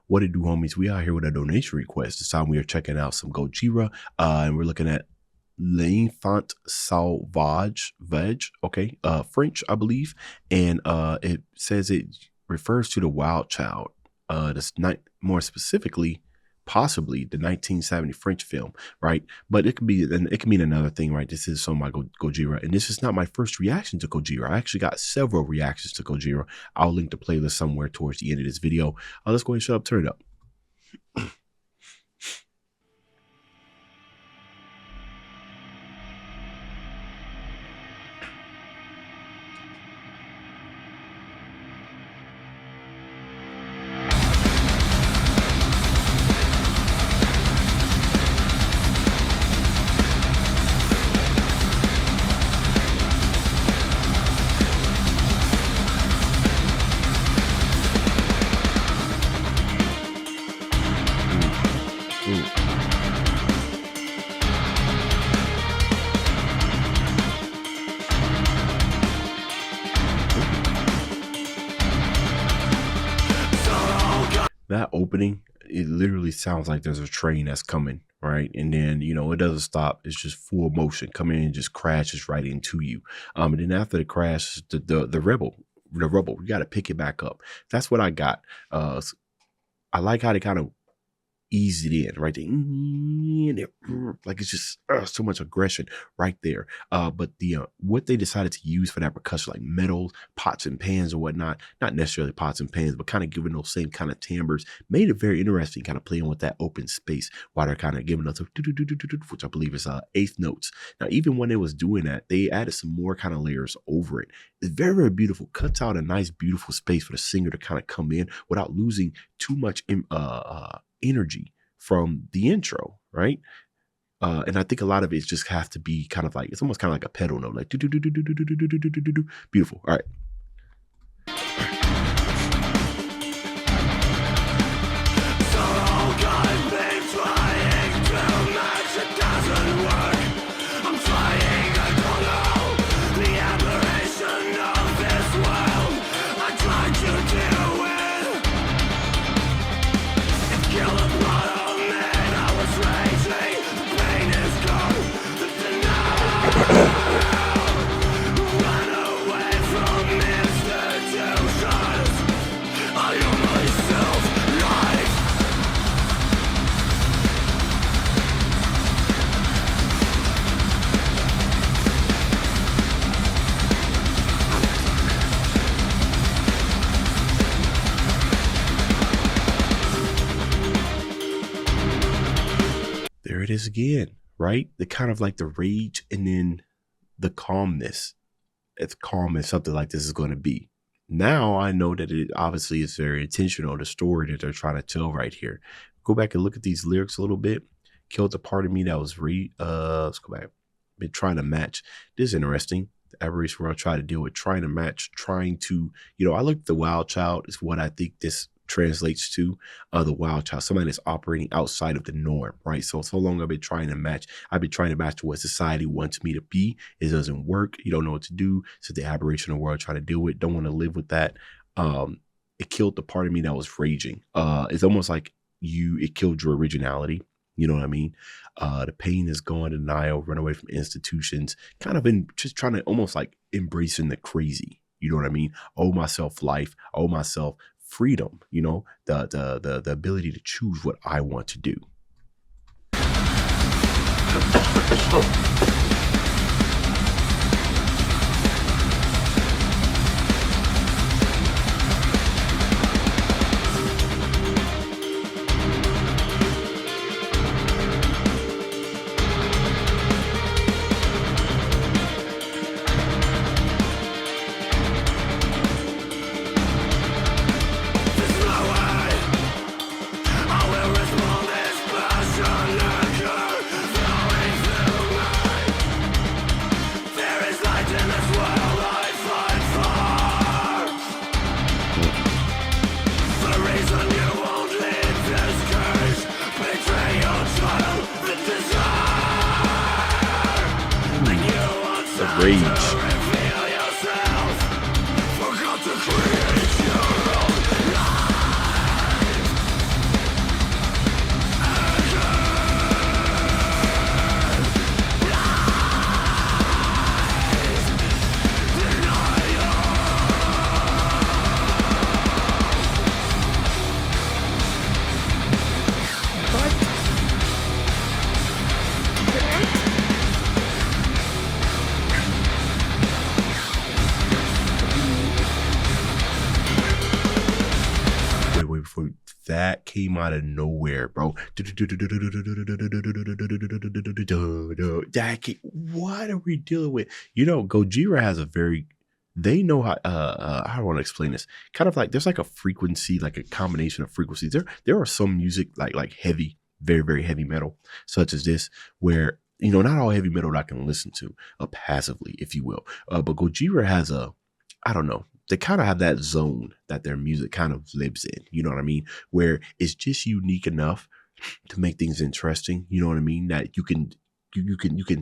What it do, homies? We out here with a donation request. This time we are checking out some Gojira, and we're looking at L'Enfant Sauvage, okay, French, I believe, and it says it refers to the wild child. That's not more specifically, possibly the 1970 French film, right? But it could mean another thing, right? This is some of my Gojira, and this is not my first reaction to Gojira. I actually got several reactions to Gojira. I'll link the playlist somewhere towards the end of this video. Let's go ahead and shut up, turn it up. That opening, it literally sounds like there's a train that's coming, right? And then, you know, it doesn't stop. It's just full motion coming in and just crashes right into you. And then after the crash, the rubble, we got to pick it back up. That's what I got. I like how they kind of eased it in right there, like it's just so much aggression right there. But the what they decided to use for that percussion, like metal pots and pans or whatnot, not necessarily pots and pans, but kind of giving those same kind of timbres, made it very interesting, kind of playing with that open space while they're kind of giving us which I believe is eighth notes. Now, even when they was doing that, they added some more kind of layers over it. It's very, very beautiful. Cuts out a nice, beautiful space for the singer to kind of come in without losing too much energy from the intro, right? And I think a lot of it just have to be kind of like, it's almost kind of like a pedal note, like beautiful. All right. There it is again, right? The kind of like the rage and then the calmness. It's calm as something like this is going to be. Now I know that it obviously is very intentional, the story that they're trying to tell right here. Go back and look at these lyrics a little bit. Killed the part of me that was let's go back. Been trying to match. This is interesting. The aberration where I try to deal with trying to match, trying to, you know, I look at the wild child is what I think this translates to, the wild child, somebody that's operating outside of the norm, right? So long I've been trying to match. I've been trying to match to what society wants me to be. It doesn't work. You don't know what to do. So the aberration of the world, trying to deal with, don't want to live with that. It killed the part of me that was raging. It's almost like it killed your originality. You know what I mean? The pain is gone, denial, run away from institutions, kind of in just trying to almost like embracing the crazy. You know what I mean? Owe myself life, owe myself freedom, you know, the ability to choose what I want to do. Rage. that came out of nowhere, bro. What are we dealing with? You know, Gojira has a very, they know how I don't want to explain this. Kind of like there's like a frequency, like a combination of frequencies. There are some music like heavy, very, very heavy metal, such as this, where, you know, not all heavy metal that I can listen to passively, if you will. But Gojira has a, I don't know, they kind of have that zone that their music kind of lives in. You know what I mean? Where it's just unique enough to make things interesting. You know what I mean? That you can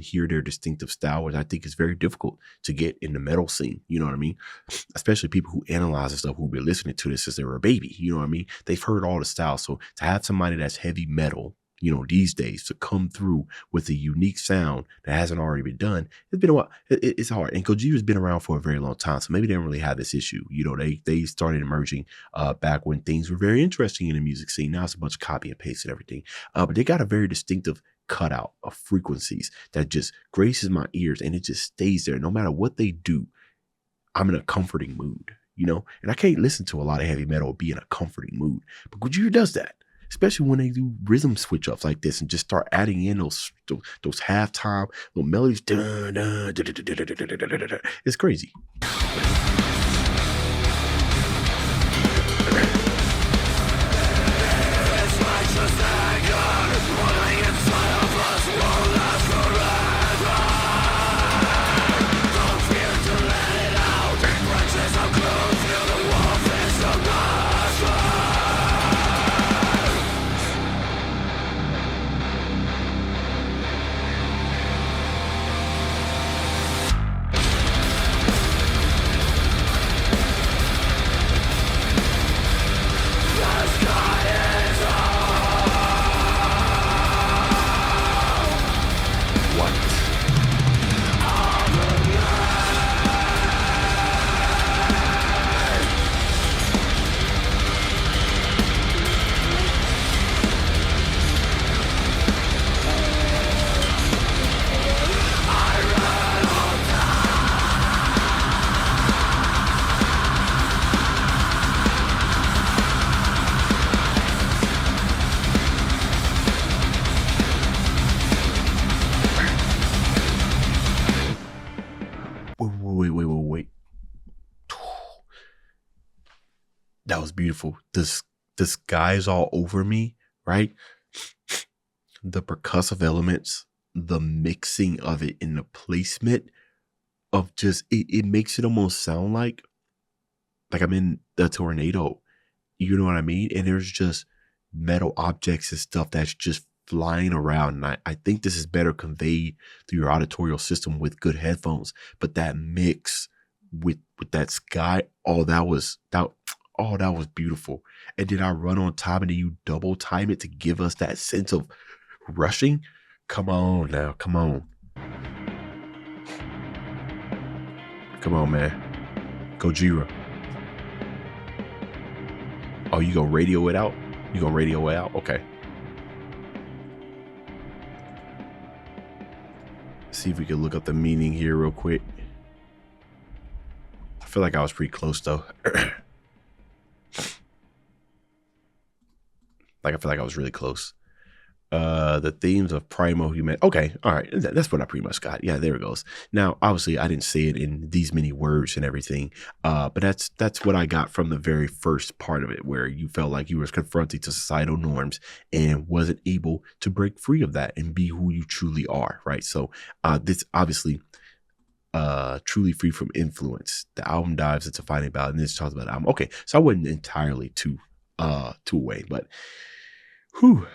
hear their distinctive style, which I think is very difficult to get in the metal scene. You know what I mean? Especially people who analyze the stuff, who've been listening to this since they were a baby. You know what I mean? They've heard all the styles. So to have somebody that's heavy metal, you know, these days, to come through with a unique sound that hasn't already been done, it's been a while. It's hard. And Gojira's been around for a very long time, so maybe they don't really have this issue. You know, they started emerging back when things were very interesting in the music scene. Now it's a bunch of copy and paste and everything. But they got a very distinctive cutout of frequencies that just graces my ears, and it just stays there. No matter what they do, I'm in a comforting mood, you know? And I can't listen to a lot of heavy metal and be in a comforting mood. But Gojira does that. Especially when they do rhythm switch ups like this and just start adding in those halftime little melodies. It's crazy. Wait. That was beautiful. The sky's all over me, right? The percussive elements, the mixing of it, and the placement of just it makes it almost sound like I'm in the tornado. You know what I mean? And there's just metal objects and stuff that's just flying around. And I think this is better conveyed through your auditorial system with good headphones. But that mix with that sky, that was beautiful. And then I run on time, and then you double time it to give us that sense of rushing. Come on now, come on, man. Gojira. Oh, you gonna radio it out? Okay. See if we can look up the meaning here real quick. I feel like I was pretty close though. I feel like I was really close. The themes of primal human. Okay, all right, that's what I pretty much got. Yeah, there it goes. Now, obviously, I didn't say it in these many words and everything, but that's what I got from the very first part of it, where you felt like you were confronting to societal norms and wasn't able to break free of that and be who you truly are, right? So, this obviously, truly free from influence. The album dives into finding about, and this talks about the album. Okay, so I wasn't entirely too away, but whew.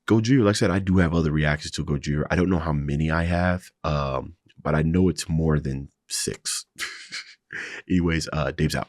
Gojira, like I said, I do have other reactions to Gojira. I don't know how many I have, but I know it's more than 6. Anyways, Dave's out.